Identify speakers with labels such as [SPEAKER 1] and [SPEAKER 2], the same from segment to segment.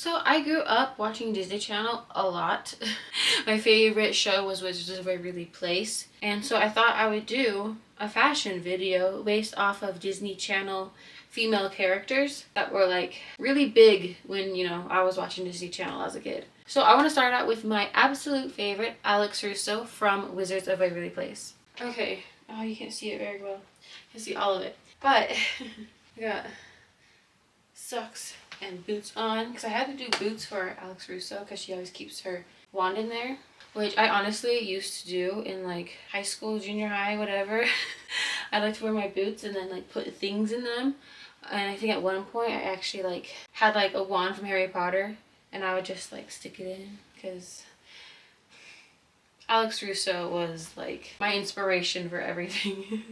[SPEAKER 1] So I grew up watching Disney Channel a lot. My favorite show was Wizards of Waverly Place. And so I thought I would do a fashion video based off of Disney Channel female characters that were like really big when, you know, I was watching Disney Channel as a kid. So I want to start out with my absolute favorite, Alex Russo from Wizards of Waverly Place. Okay. Oh, you can't see it very well. You can see all of it. But I got socks and boots on because I had to do boots for Alex Russo because she always keeps her wand in there, which I honestly used to do in like high school, junior high, whatever. I like to wear my boots and then like put things in them. And I think at one point I actually like had like a wand from Harry Potter and I would just like stick it in because Alex Russo was like my inspiration for everything.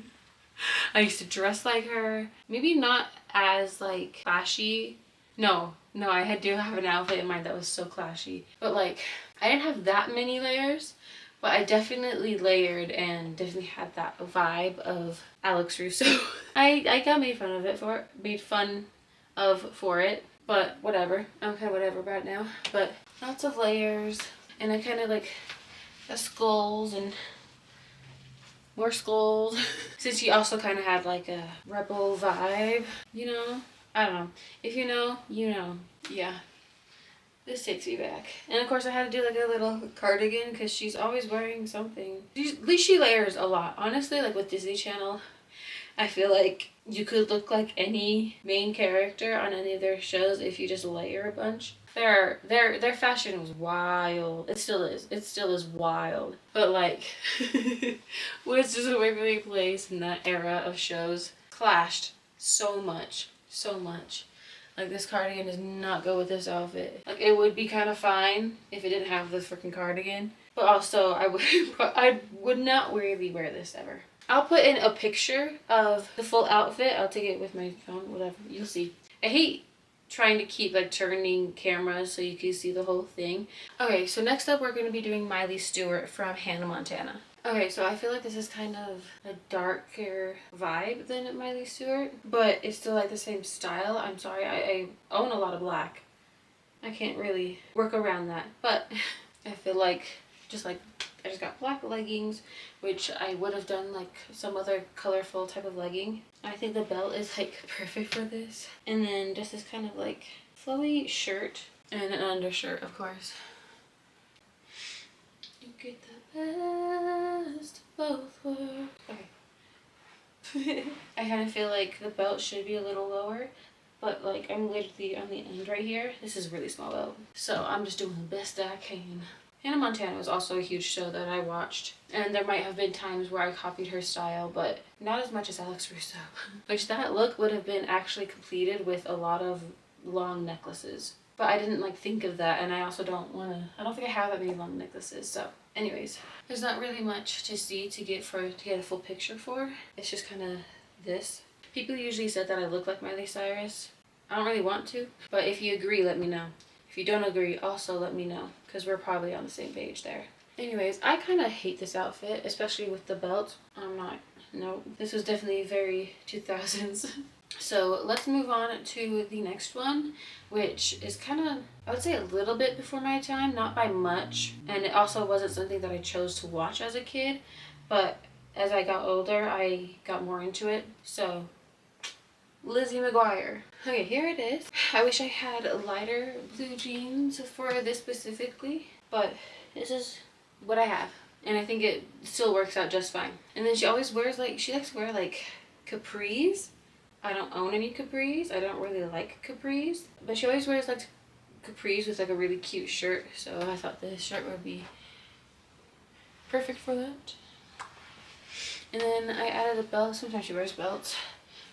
[SPEAKER 1] I used to dress like her. Maybe not as like flashy. No, I do have an outfit in mind that was so clashy. But like, I didn't have that many layers, but I definitely layered and definitely had that vibe of Alex Russo. I got made fun of for it, but whatever. I'm kind of whatever about it now. But lots of layers, and I kind of like the skulls and more skulls. Since she also kind of had like a rebel vibe, you know? I don't know. If you know, you know. Yeah. This takes me back. And of course I had to do like a little cardigan because she's always wearing something. At least she layers a lot. Honestly, like with Disney Channel, I feel like you could look like any main character on any of their shows if you just layer a bunch. Their fashion was wild. It still is. It still is wild. But like, Wizards of Waverly Place in that era of shows clashed so much. So much. Like this cardigan does not go with this outfit. Like it would be kind of fine if it didn't have this freaking cardigan. But also I would not really wear this ever. I'll put in a picture of the full outfit. I'll take it with my phone, whatever. You'll see. I hate trying to keep like turning cameras so you can see the whole thing. Okay, so next up we're going to be doing Miley Stewart from Hannah Montana. Okay, so I feel like this is kind of a darker vibe than Miley Stewart, but it's still like the same style. I'm sorry, I own a lot of black. I can't really work around that, but I feel like I just got black leggings, which I would have done like some other colorful type of legging. I think the belt is like perfect for this. And then just this kind of like flowy shirt and an undershirt, of course. You get the best of both worlds. Okay. I kind of feel like the belt should be a little lower, but like I'm literally on the end right here. This is a really small belt. So I'm just doing the best I can. Hannah Montana was also a huge show that I watched, and there might have been times where I copied her style, but not as much as Alex Russo. Which that look would have been actually completed with a lot of long necklaces. But I didn't like think of that, and I also don't think I have that many long necklaces, so anyways. There's not really much to see to get a full picture for. It's just kind of this. People usually said that I look like Miley Cyrus. I don't really want to, but if you agree, let me know. If you don't agree, also let me know, because we're probably on the same page there. Anyways, I kind of hate this outfit, especially with the belt. No, this was definitely very 2000s. So let's move on to the next one, which is kind of, I would say a little bit before my time, not by much. And it also wasn't something that I chose to watch as a kid, but as I got older, I got more into it. So Lizzie Maguire. Okay, here it is. I wish I had lighter blue jeans for this specifically, but this is what I have. And I think it still works out just fine. And then she always wears she likes to wear like capris. I don't own any capris. I don't really like capris. But she always wears like capris with like a really cute shirt. So I thought this shirt would be perfect for that. And then I added a belt. Sometimes she wears belts.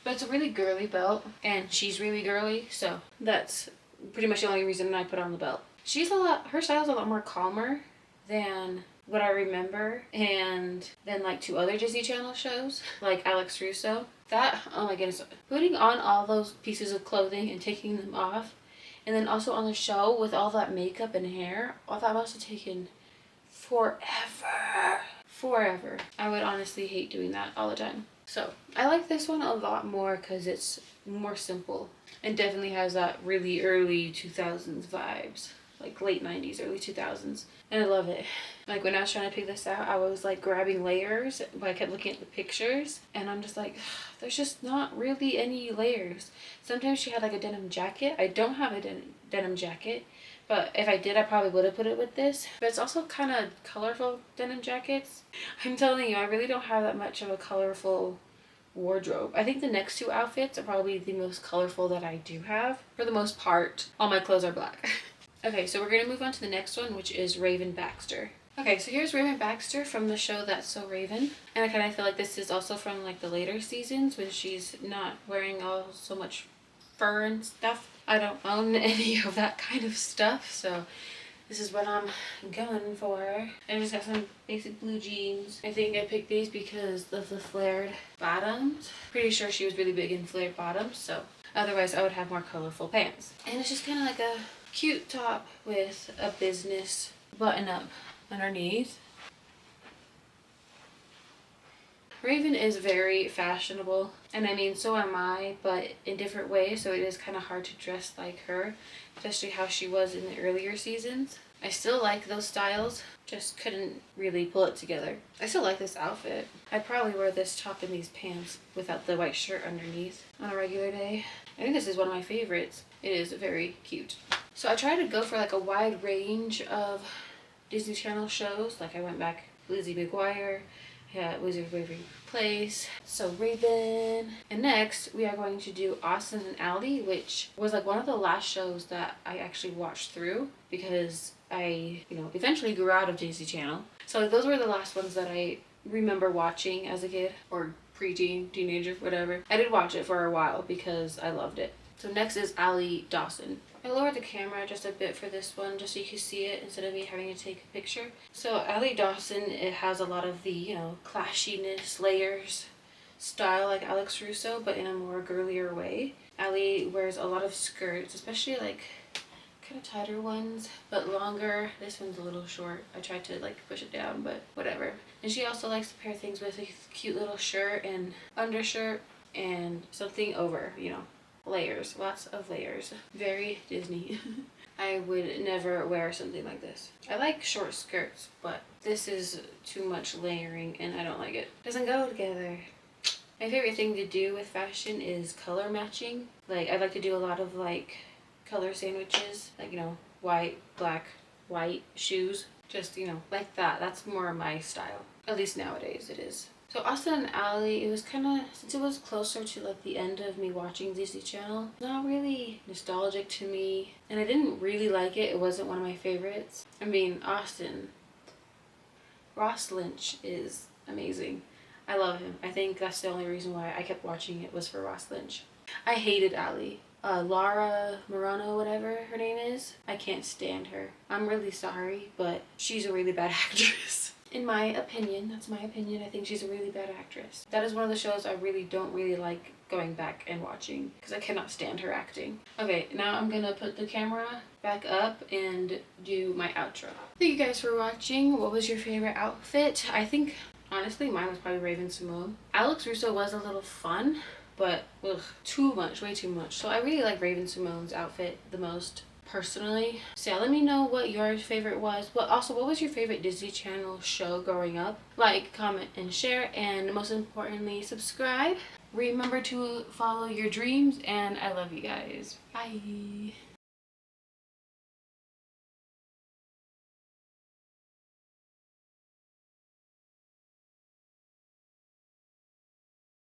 [SPEAKER 1] But it's a really girly belt, and she's really girly, so that's pretty much the only reason I put on the belt. Her style's a lot more calmer than what I remember, and then like 2 other Disney Channel shows, like Alex Russo. Oh my goodness, putting on all those pieces of clothing and taking them off, and then also on the show with all that makeup and hair, that must have taken forever. I would honestly hate doing that all the time. So I like this one a lot more because it's more simple and definitely has that really early 2000s vibes, like late 90s, early 2000s. And I love it. Like when I was trying to pick this out, I was like grabbing layers, but I kept looking at the pictures and I'm just like, there's just not really any layers. Sometimes she had like a denim jacket. I don't have a denim jacket, but if I did, I probably would have put it with this. But it's also kind of colorful denim jackets. I'm telling you, I really don't have that much of a colorful wardrobe. I think the next two outfits are probably the most colorful that I do have. For the most part, all my clothes are black. Okay, so we're going to move on to the next one, which is Raven Baxter. Okay, so here's Raven Baxter from the show That's So Raven. And I kind of feel like this is also from like the later seasons when she's not wearing all so much fur and stuff. I don't own any of that kind of stuff, so this is what I'm going for. I just got some basic blue jeans. I think I picked these because of the flared bottoms. Pretty sure she was really big in flared bottoms, so otherwise I would have more colorful pants. And it's just kind of like a cute top with a business button up underneath. Raven is very fashionable, and I mean so am I, but in different ways, so it is kind of hard to dress like her, especially how she was in the earlier seasons. I still like those styles, just couldn't really pull it together. I still like this outfit. I'd probably wear this top and these pants without the white shirt underneath on a regular day. I think this is one of my favorites. It is very cute. So I try to go for like a wide range of Disney Channel shows. Like I went back Lizzie Maguire, Wizard of Waverly Place, So Raven. And next we are going to do Austin and Ally, which was like one of the last shows that I actually watched through because I, eventually grew out of Disney Channel. So those were the last ones that I remember watching as a kid or preteen, teenager, whatever. I did watch it for a while because I loved it. So next is Ally Dawson. I lowered the camera just a bit for this one just so you can see it instead of me having to take a picture. So Ally Dawson, it has a lot of the, clashiness, layers, style like Alex Russo, but in a more girlier way. Ally wears a lot of skirts, especially like kind of tighter ones, but longer. This one's a little short. I tried to like push it down, but whatever. And she also likes to pair things with a cute little shirt and undershirt and something over, layers, lots of layers. Very Disney. I would never wear something like this. I like short skirts, but this is too much layering and I don't like it. Doesn't go together. My favorite thing to do with fashion is color matching. Like I like to do a lot of like color sandwiches, like white, black, white shoes, just like that. That's more my style, at least nowadays it is. So Austin and Ally, it was kind of, since it was closer to like the end of me watching Disney Channel, not really nostalgic to me, and I didn't really like it. It wasn't one of my favorites. I mean, Austin, Ross Lynch is amazing. I love him. I think that's the only reason why I kept watching it was for Ross Lynch. I hated Ally. Laura Morano, whatever her name is. I can't stand her. I'm really sorry, but she's a really bad actress. In my opinion, that's my opinion, I think she's a really bad actress. That is one of the shows I really don't really like going back and watching because I cannot stand her acting. Okay, now I'm gonna put the camera back up and do my outro. Thank you guys for watching. What was your favorite outfit? I think, honestly, mine was probably Raven Simone. Alex Russo was a little fun, but ugh, too much, way too much. So I really like Raven Simone's outfit the most. Personally. So yeah, let me know what your favorite was. But also, what was your favorite Disney Channel show growing up? Like, comment, and share. And most importantly, subscribe. Remember to follow your dreams. And I love you guys. Bye.